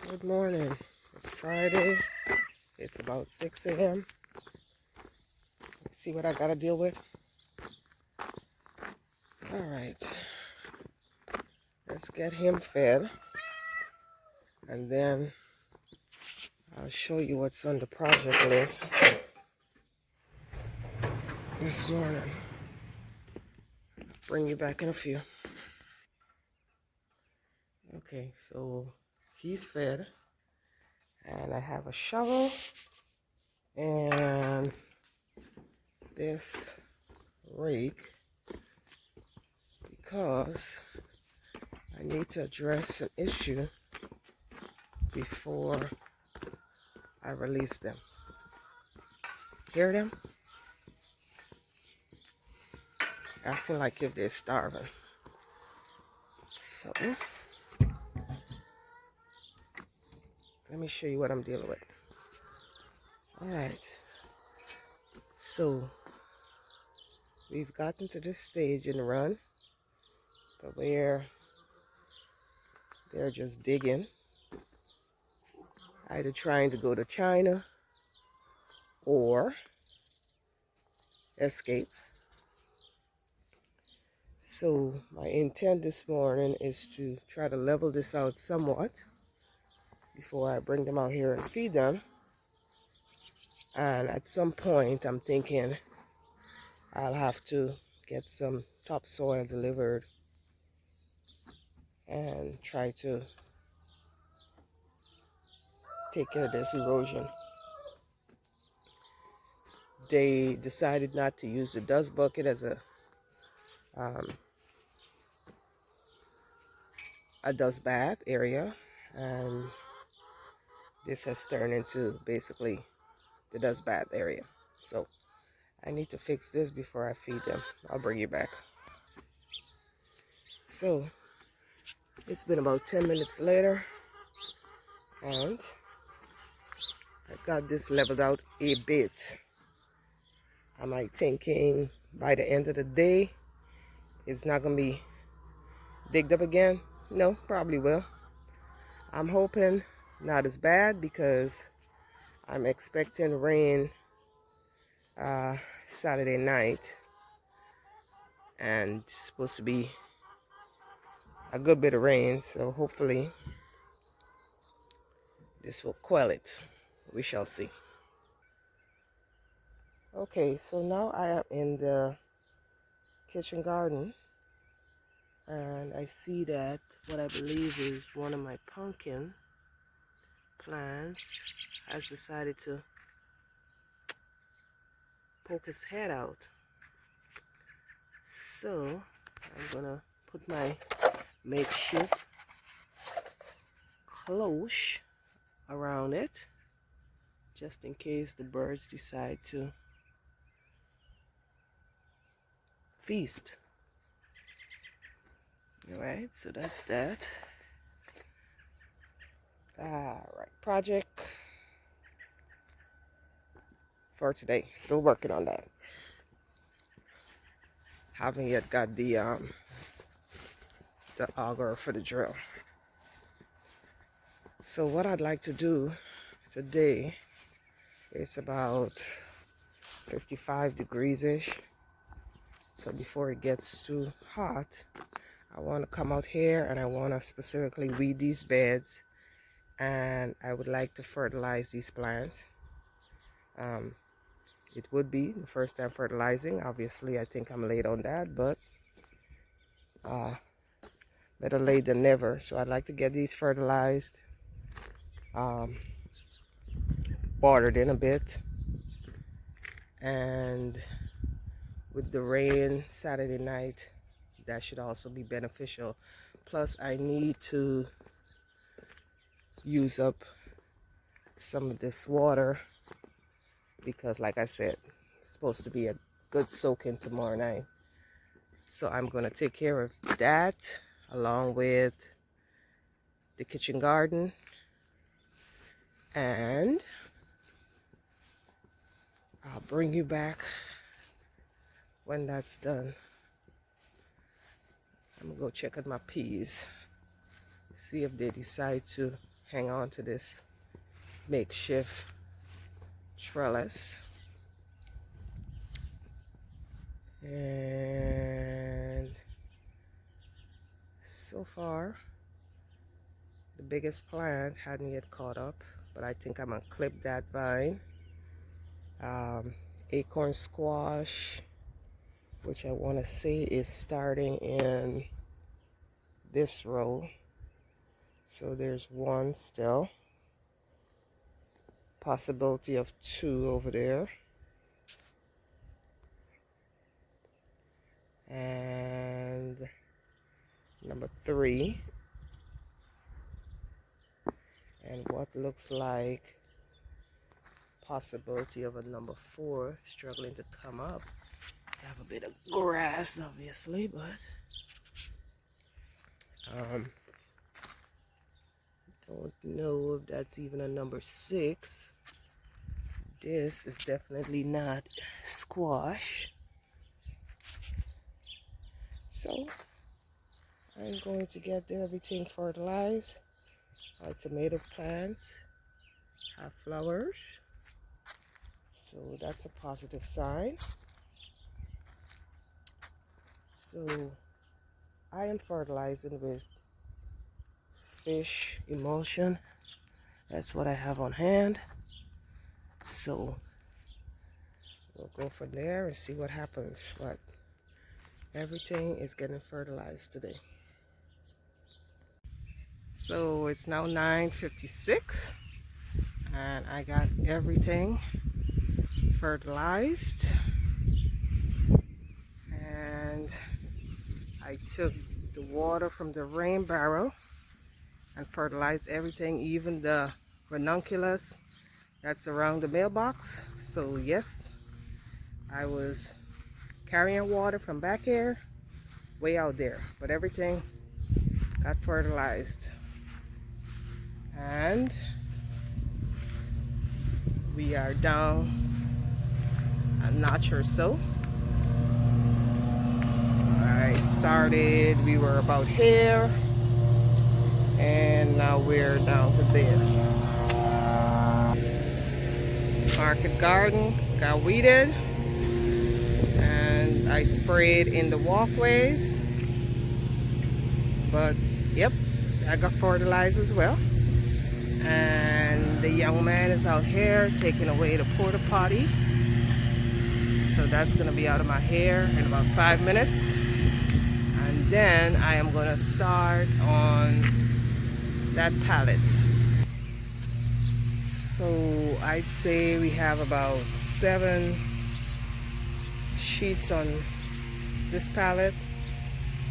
Good morning. It's Friday. It's about 6 a.m. See what I gotta deal with? All right. Let's get him fed. And then I'll show you what's on the project list this morning. Bring you back in a few. Okay, so he's fed. And I have a shovel and this rake because I need to address an issue before I release them. Hear them? Acting like if they're starving. So, let me show you what I'm dealing with. Alright. So, we've gotten to this stage in the run where they're just digging, either trying to go to China or escape. So my intent this morning is to try to level this out somewhat before I bring them out here and feed them. And at some point I'm thinking I'll have to get some topsoil delivered and try to take care of this erosion. They decided not to use the dust bucket as a dust bath area, and this has turned into basically the dust bath area. So I need to fix this before I feed them. I'll bring you back. So it's been about 10 minutes later and I got this leveled out a bit. Am I thinking by the end of the day it's not gonna be digged up again? No, probably will. I'm hoping not as bad because I'm expecting rain Saturday night, and it's supposed to be a good bit of rain, so hopefully this will quell it. We shall see. Okay, so now I am in the kitchen garden and I see that what I believe is one of my pumpkin plants has decided to poke his head out. So I'm gonna put my makeshift cloche around it just in case the birds decide to feast. Alright, so that's that. Alright, project for today. Still working on that. Haven't yet got the auger for the drill. So what I'd like to do today is about 55 degrees-ish. So before it gets too hot, I want to come out here and I want to specifically weed these beds, and I would like to fertilize these plants. It would be the first time fertilizing. Obviously, I think I'm late on that, but better late than never. So I'd like to get these fertilized, watered in a bit, and with the rain Saturday night, that should also be beneficial. Plus, I need to use up some of this water because, like I said, it's supposed to be a good soaking tomorrow night. So I'm going to take care of that along with the kitchen garden, and I'll bring you back when that's done. I'm gonna go check on my peas, see if they decide to hang on to this makeshift trellis. And so far, the biggest plant hadn't yet caught up, but I think I'm gonna clip that vine. Acorn squash, which I want to say is starting in this row. So there's one still. Possibility of two over there. And number 3. And what looks like possibility of a number 4 struggling to come up. I have a bit of grass obviously, but don't know if that's even a number 6. This is definitely not squash. So I'm going to get everything fertilized. Our tomato plants have flowers, so that's a positive sign. So I am fertilizing with fish emulsion. That's what I have on hand. So we'll go from there and see what happens. But everything is getting fertilized today. So it's now 9:56 and I got everything fertilized. And I took the water from the rain barrel and fertilized everything, even the ranunculus that's around the mailbox. So yes, I was carrying water from back here way out there, but everything got fertilized. And we are down a notch or so. I started, we were about here, and now we're down to there. Market garden got weeded, and I sprayed in the walkways, but yep, I got fertilized as well. And the young man is out here taking away the porta potty, so that's gonna be out of my hair in about 5 minutes. And then I am gonna start on that pallet. So I'd say we have about 7 sheets on this pallet,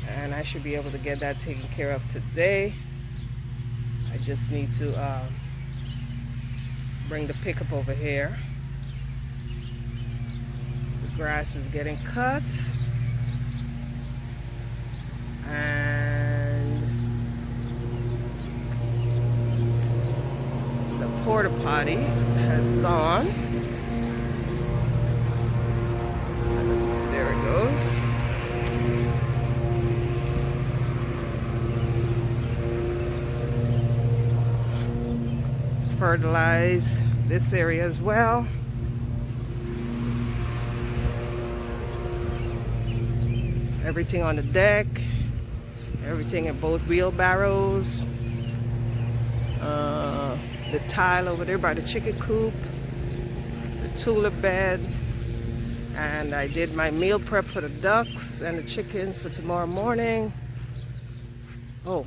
and I should be able to get that taken care of today. I just need to bring the pickup over here. The grass is getting cut, and the porta potty has gone. There it goes. Fertilize this area as well. Everything on the deck, everything in both wheelbarrows, the tile over there by the chicken coop, the tulip bed, and I did my meal prep for the ducks and the chickens for tomorrow morning. Oh,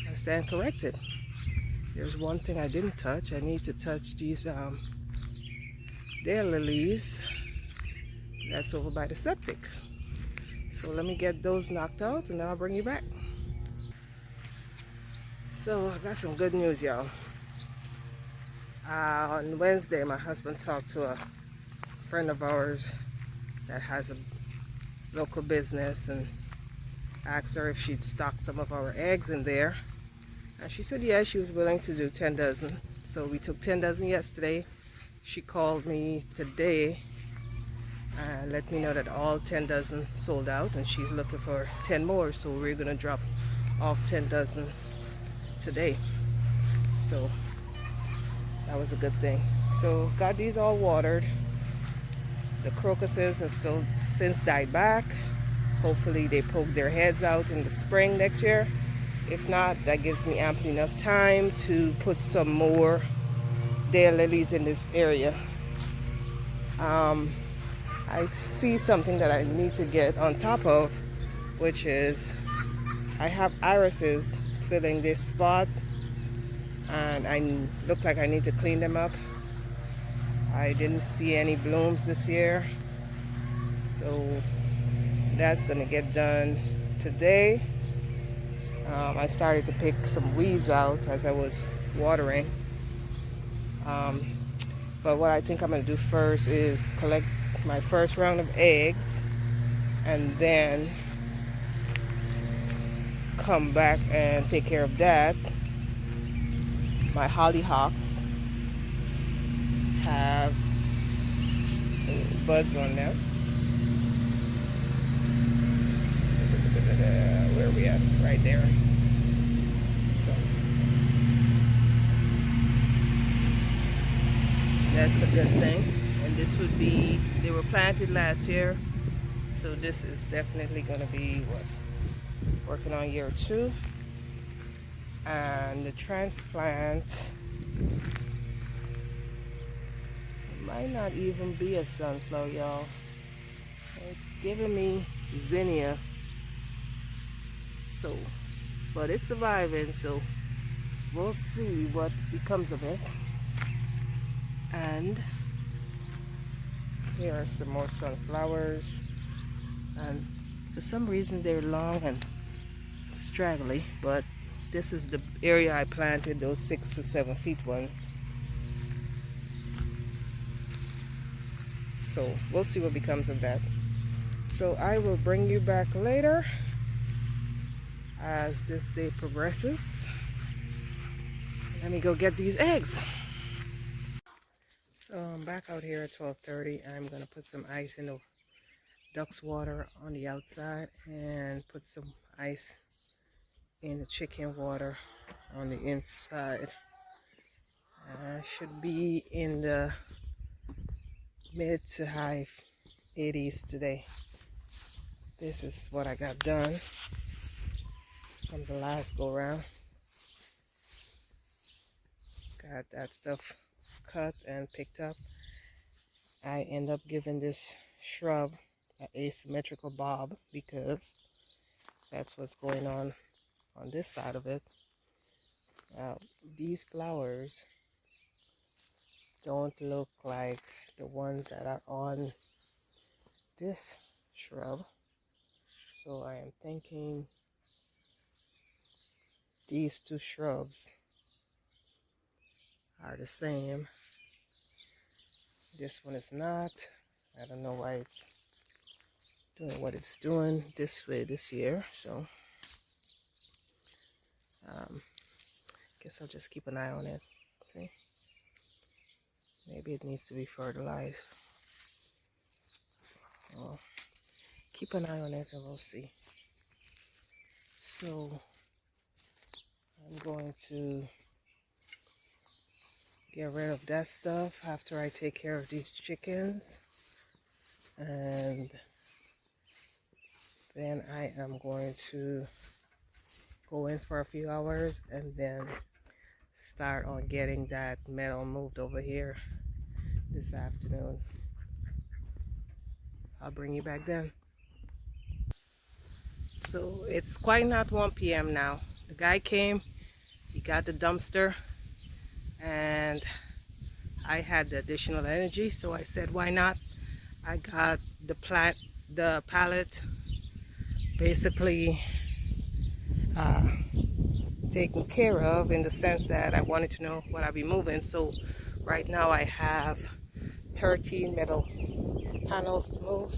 I stand corrected. There's one thing I didn't touch. I need to touch these daylilies. That's over by the septic. So let me get those knocked out and then I'll bring you back. So I got some good news, y'all. On Wednesday, my husband talked to a friend of ours that has a local business and asked her if she'd stock some of our eggs in there. And she said yes, she was willing to do 10 dozen. So we took 10 dozen yesterday. She called me today and let me know that all 10 dozen sold out and she's looking for 10 more. So we're gonna drop off 10 dozen today. So that was a good thing. So got these all watered. The crocuses have still since died back. Hopefully they poke their heads out in the spring next year. If not, that gives me ample enough time to put some more daylilies in this area. I see something that I need to get on top of, which is I have irises filling this spot, and I look like I need to clean them up. I didn't see any blooms this year, so that's gonna get done today. I started to pick some weeds out as I was watering. But what I think I'm gonna do first is collect my first round of eggs and then come back and take care of that. My hollyhocks have buds on them. Where are we at? Right there. So that's a good thing. And this would be, they were planted last year, so this is definitely going to be what? Working on year 2. And the transplant might not even be a sunflower, y'all. It's giving me zinnia. So, but it's surviving, so we'll see what becomes of it. And here are some more sunflowers, and for some reason they're long and straggly, but this is the area I planted those 6 to 7 feet ones. So we'll see what becomes of that. So I will bring you back later as this day progresses. Let me go get these eggs. So I'm back out here at 12:30. I'm gonna put some ice in the duck's water on the outside and put some ice in the chicken water on the inside. I should be in the mid to high 80s today. This is what I got done from the last go round. Got that stuff cut and picked up. I end up giving this shrub an asymmetrical bob because that's what's going on this side of it. Now these flowers don't look like the ones that are on this shrub, so I am thinking these two shrubs are the same. This one is not. I don't know why it's doing what it's doing this way this year, so guess I'll just keep an eye on it. See, maybe it needs to be fertilized. Well, keep an eye on it and we'll see. So I'm going to get rid of that stuff after I take care of these chickens, and then I am going to go in for a few hours and then start on getting that metal moved over here this afternoon. I'll bring you back then. So it's quite not 1 p.m. now. The guy came, he got the dumpster, and I had the additional energy, so I said why not. I got the pallet basically taken care of, in the sense that I wanted to know what I'd be moving. So right now I have 13 metal panels to move,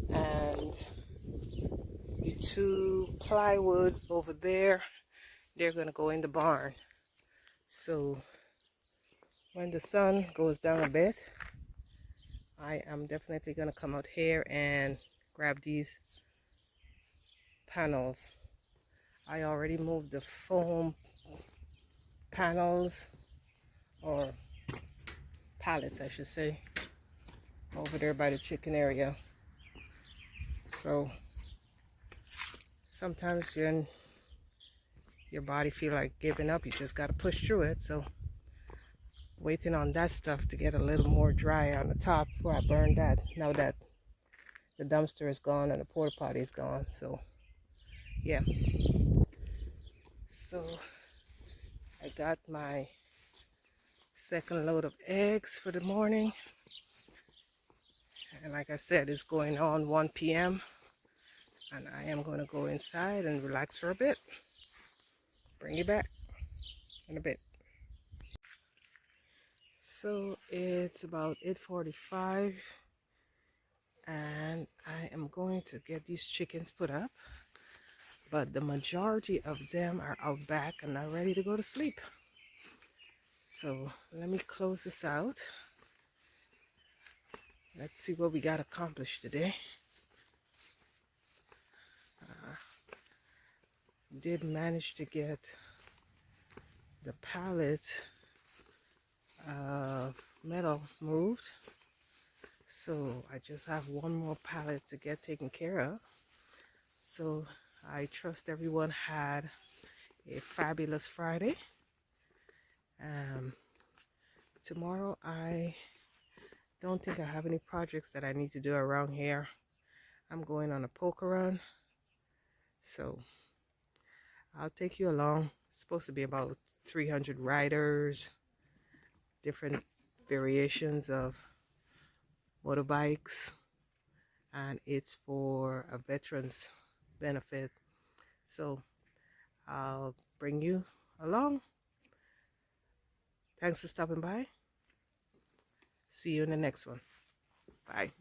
and the 2 plywood over there, they're gonna go in the barn. So when the sun goes down a bit, I am definitely gonna come out here and grab these panels. I already moved the foam panels, or pallets I should say, over there by the chicken area. So sometimes your body feel like giving up, you just got to push through it. So waiting on that stuff to get a little more dry on the top before I burn that, now that the dumpster is gone and the porta potty is gone. So yeah, so I got my second load of eggs for the morning, and like I said, it's going on 1 p.m. and I am going to go inside and relax for a bit. Bring you back in a bit. So it's about 8:45 and I am going to get these chickens put up, but the majority of them are out back and not ready to go to sleep. So let me close this out. Let's see what we got accomplished today. Did manage to get the pallet metal moved, so I just have one more pallet to get taken care of. So I trust everyone had a fabulous Friday. Tomorrow I don't think I have any projects that I need to do around here. I'm going on a poker run, so I'll take you along. It's supposed to be about 300 riders, different variations of motorbikes, and it's for a veterans benefit. So I'll bring you along. Thanks for stopping by. See you in the next one. Bye.